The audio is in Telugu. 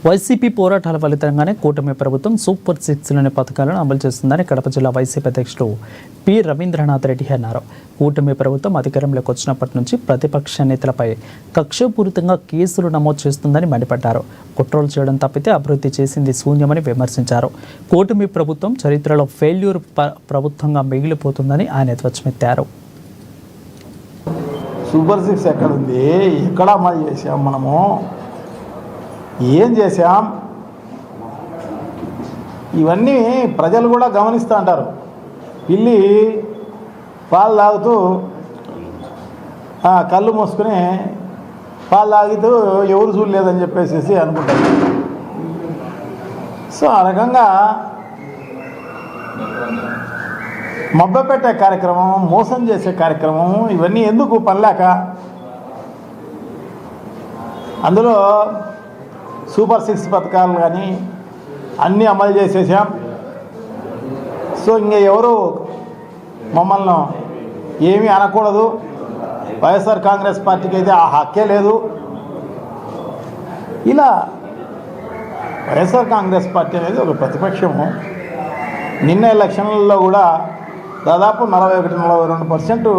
వైసీపీ పోరాటాల ఫలితంగానే కూటమి ప్రభుత్వం సూపర్ సిక్స్లోని పథకాలను అమలు చేస్తుందని కడప జిల్లా వైసీపీ అధ్యక్షుడు పి రవీంద్రనాథ్ రెడ్డి అన్నారు. కూటమి ప్రభుత్వం అధికారంలోకి వచ్చినప్పటి నుంచి ప్రతిపక్ష నేతలపై కక్షపూరితంగా కేసులు నమోదు చేస్తుందని మండిపడ్డారు. కుట్రలు చేయడం తప్పితే అభివృద్ధి చేసింది శూన్యమని విమర్శించారు. కూటమి ప్రభుత్వం చరిత్రలో ఫెయిల్యూర్ ప్రభుత్వంగా మిగిలిపోతుందని ఆయన ధ్వజమెత్తారు. సూపర్ సిక్స్ ఎక్కడుంది, ఎక్కడ అమలు చేసాం, మనము ఏం చేసాం, ఇవన్నీ ప్రజలు కూడా గమనిస్తూ అంటారు. పిల్లి పాలు తాగుతూ కళ్ళు మూసుకుని పాలు తాగుతూ ఎవరు చూడలేదని చెప్పేసి అనుకుంటారు. సో ఆ రకంగా మభ్యపెట్టే కార్యక్రమం, మోసం చేసే కార్యక్రమం, ఇవన్నీ ఎందుకు పనిలేక అందులో సూపర్ సిక్స్ పథకాలు కానీ అన్నీ అమలు చేసేసాం. సో ఇంక ఎవరు మమ్మల్ని ఏమీ అనకూడదు. వైఎస్ఆర్ కాంగ్రెస్ పార్టీకి అయితే ఆ హక్కే లేదు. ఇలా వైఎస్ఆర్ కాంగ్రెస్ పార్టీ అనేది ఒక ప్రతిపక్షము. నిన్న ఎలక్షన్లలో కూడా దాదాపు 41-42%